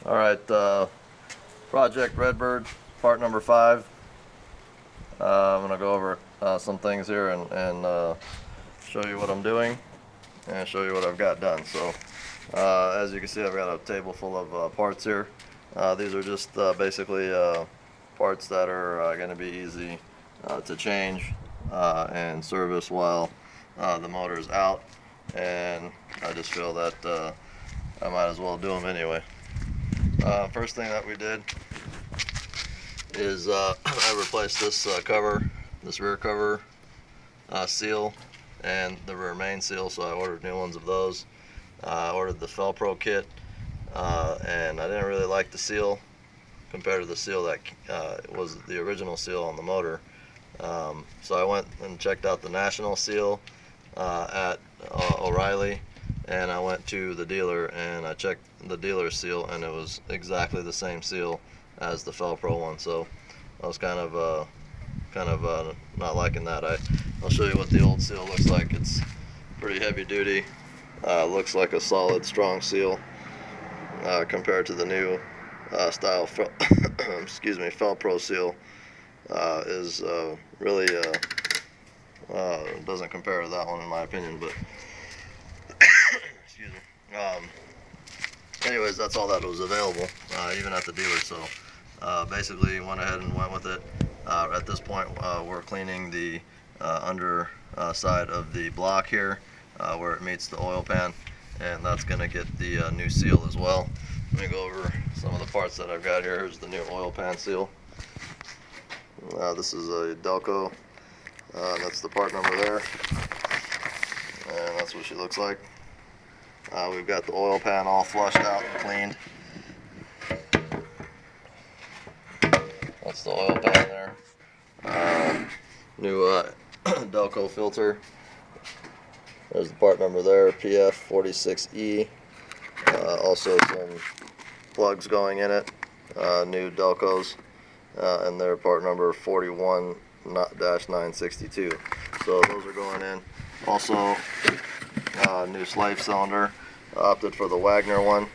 Alright, Project Redbird, part number 5. I'm going to go over some things here and show you what I'm doing and show you what I've got done. So, as you can see, I've got a table full of parts here. These are just basically parts that are going to be easy to change and service while the motor is out, and I just feel that I might as well do them anyway. First thing that we did is I replaced this cover, this rear cover seal, and the rear main seal, so I ordered new ones of those. I ordered the Felpro kit, and I didn't really like the seal compared to the seal that was the original seal on the motor. So I went and checked out the national seal at O'Reilly, and I went to the dealer and I checked the dealer seal, and it was exactly the same seal as the Felpro one. So I was kind of not liking that. I'll show you what the old seal looks like. It's pretty heavy duty. Looks like a solid, strong seal compared to the new style excuse me, Felpro seal. Is really doesn't compare to that one in my opinion, but excuse me. Anyways, that's all that was available, even at the dealer. So basically went ahead and went with it. At this point, we're cleaning the under side of the block here where it meets the oil pan, and that's going to get the new seal as well. Let me go over some of the parts that I've got here. Here's the new oil pan seal. This is a Delco. That's the part number there, and that's what she looks like. We've got the oil pan all flushed out and cleaned. That's the oil pan there. New Delco filter. There's the part number there, PF46E. Also some plugs going in it, new Delcos, and they're part number 41-962. So those are going in. Also, new slave cylinder. Opted for the Wagner one.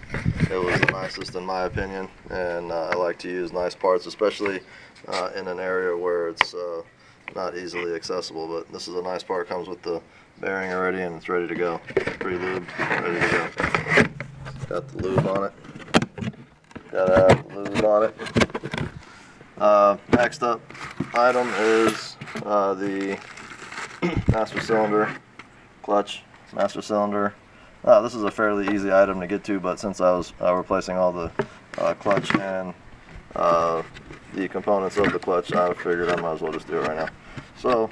It was the nicest in my opinion, and I like to use nice parts, especially in an area where it's not easily accessible. But this is a nice part. Comes with the bearing already, and it's ready to go. Pre-lubed, ready to go. Got the lube on it. Gotta have the lube on it. Next up item is the master cylinder, clutch, master cylinder. This is a fairly easy item to get to, but since I was replacing all the clutch and the components of the clutch, I figured I might as well just do it right now. So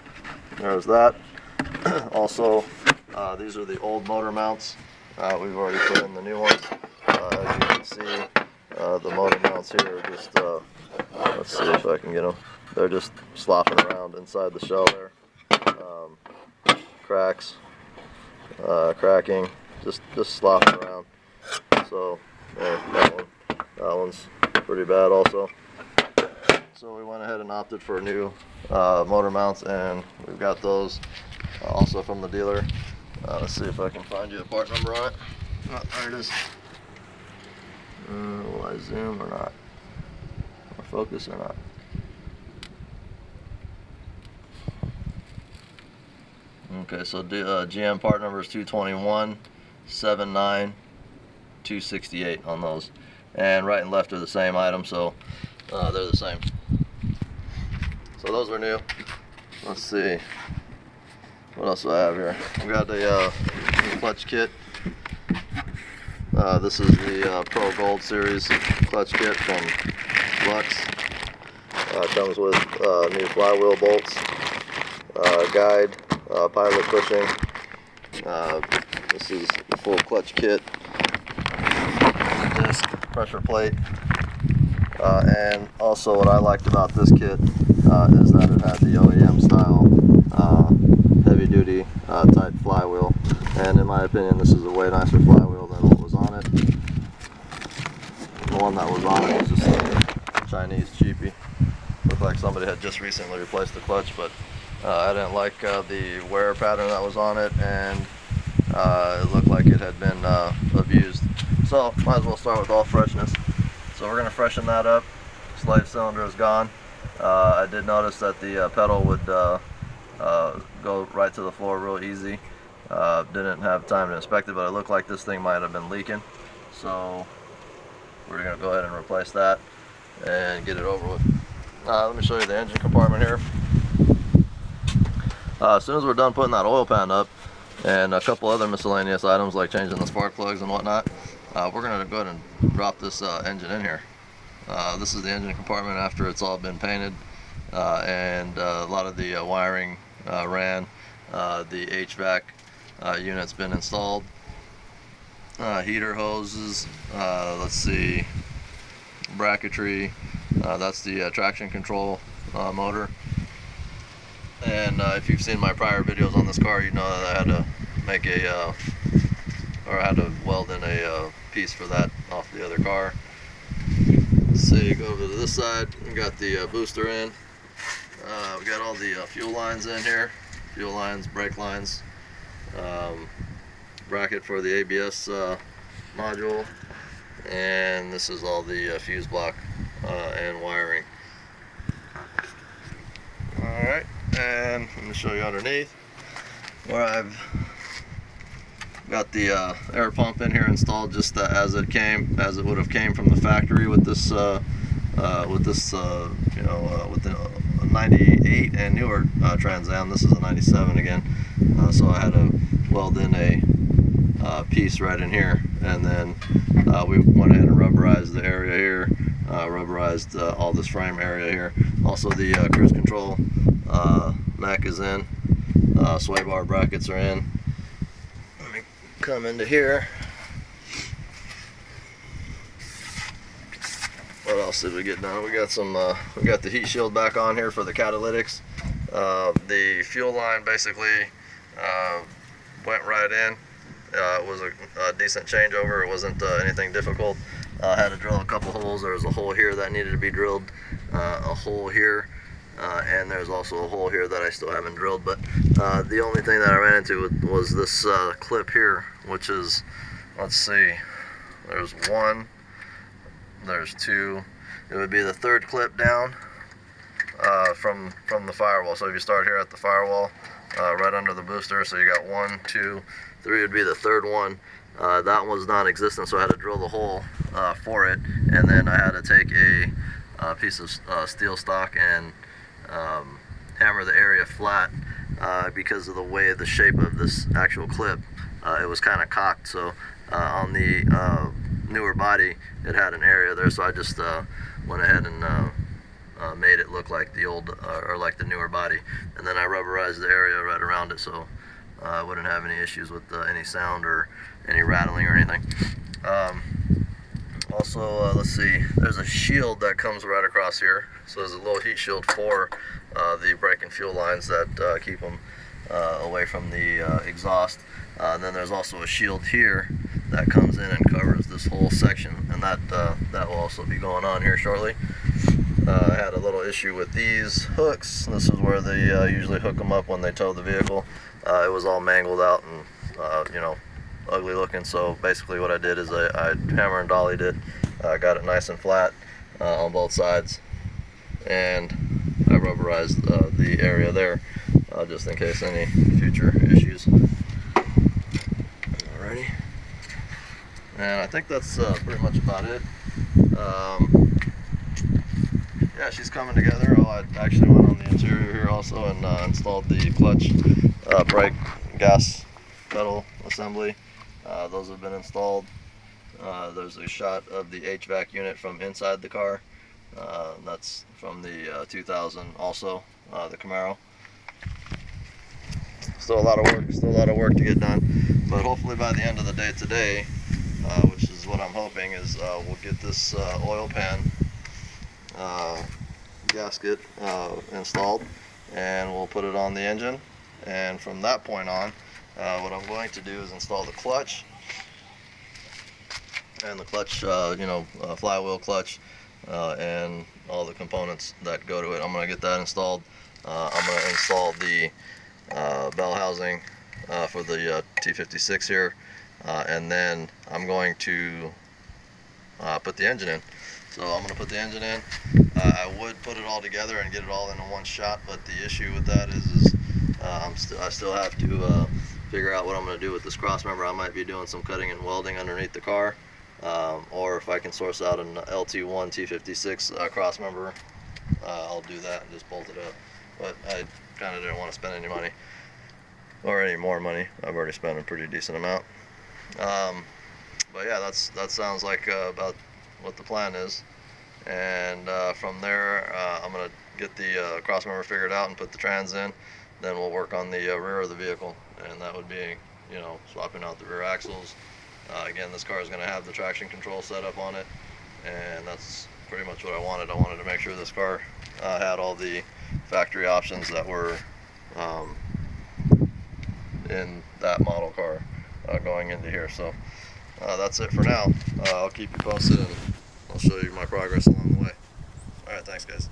there's that. Also, these are the old motor mounts. We've already put in the new ones. As you can see, the motor mounts here are just, let's see if I can get them. They're just slopping around inside the shell there. Cracks, cracking, just slopping around. So that one's pretty bad also. So we went ahead and opted for new motor mounts, and we've got those also from the dealer. Let's see if I can find you a part number on it. Oh, there it is. Will I zoom or not? Or focus or not? Okay, so GM part number is 221-79-268 on those, and right and left are the same item, so they're the same. So those are new. Let's see, what else do I have here? We got the clutch kit. This is the Pro Gold Series clutch kit from Lux. Comes with new flywheel bolts, guide, pilot bushing. This is the full clutch kit, disc, pressure plate, and also what I liked about this kit is that it had the OEM style heavy duty type flywheel, and in my opinion this is a way nicer flywheel than what was on it. The one that was on it was just a Chinese cheapie. Looked like somebody had just recently replaced the clutch, but I didn't like the wear pattern that was on it, and it looked like it had been abused. So might as well start with all freshness. So we're going to freshen that up. Slave cylinder is gone. I did notice that the pedal would go right to the floor real easy. Didn't have time to inspect it, but it looked like this thing might have been leaking. So we're going to go ahead and replace that and get it over with. Let me show you the engine compartment here. As soon as we're done putting that oil pan up and a couple other miscellaneous items like changing the spark plugs and whatnot, we're going to go ahead and drop this engine in here. This is the engine compartment after it's all been painted, and a lot of the wiring ran. The HVAC unit's been installed. Heater hoses, let's see, bracketry, that's the traction control motor. And if you've seen my prior videos on this car, you know that I had to make I had to weld in a piece for that off the other car. Let's see, go over to this side, we got the booster in. We got all the fuel lines in here, fuel lines, brake lines, bracket for the ABS module, and this is all the fuse block and wiring. Alright, and let me show you underneath where I've got the air pump in here installed just as it would have came from the factory with this you know, with the 98 and newer Trans Am. This is a 97 again, so I had to weld in a piece right in here, and then we went ahead and rubberized the area here, rubberized all this frame area here. Also the cruise control neck is in, sway bar brackets are in. Let me come into here. What else did we get done? We got some we got the heat shield back on here for the catalytics. The fuel line basically went right in. It was a decent changeover. It wasn't anything difficult. I had to drill a couple holes. There was a hole here that needed to be drilled, a hole here, and there's also a hole here that I still haven't drilled. But the only thing that I ran into was this clip here, which is, let's see, there's one, there's two. It would be the third clip down from the firewall. So if you start here at the firewall, right under the booster, so you got 1, 2, 3 would be the third one. That was non-existent, so I had to drill the hole for it, and then I had to take a piece of steel stock and hammer the area flat because of the way the shape of this actual clip. It was kind of cocked, so on the newer body it had an area there, so I just went ahead and made it look like the old or like the newer body, and then I rubberized the area right around it so I wouldn't have any issues with any sound or any rattling or anything. Also, let's see, there's a shield that comes right across here, so there's a little heat shield for the brake and fuel lines that keep them away from the exhaust. And then there's also a shield here that comes in and covers this whole section, and that will also be going on here shortly. I had a little issue with these hooks. This is where they usually hook them up when they tow the vehicle. It was all mangled out and you know, ugly looking, so basically what I did is I hammer and dollied it, got it nice and flat on both sides, and I rubberized the area there just in case any future issues. Alrighty, and I think that's pretty much about it. Yeah, she's coming together. Oh, I actually went on the interior here also and installed the clutch, brake, gas pedal assembly. Those have been installed. There's a shot of the HVAC unit from inside the car. That's from the 2000 also, the Camaro. Still a lot of work to get done, but hopefully by the end of the day today, which is what I'm hoping, is we'll get this oil pan gasket installed, and we'll put it on the engine, and from that point on, what I'm going to do is install the clutch, and the clutch, you know, flywheel clutch, and all the components that go to it. I'm going to get that installed. I'm going to install the bell housing for the T56 here, and then I'm going to put the engine in. So I'm going to put the engine in. I would put it all together and get it all into one shot, but the issue with that is I still have to figure out what I'm going to do with this cross member. I might be doing some cutting and welding underneath the car, or if I can source out an LT1 T56 cross member, I'll do that and just bolt it up. But I kind of didn't want to spend any money, or any more money. I've already spent a pretty decent amount. But yeah, that sounds like about what the plan is. And from there, I'm going to get the cross member figured out and put the trans in. Then we'll work on the rear of the vehicle, and that would be, you know, swapping out the rear axles. Again, this car is going to have the traction control set up on it, and that's pretty much what I wanted. I wanted to make sure this car had all the factory options that were in that model car going into here. So that's it for now. I'll keep you posted, and I'll show you my progress along the way. Alright, thanks guys.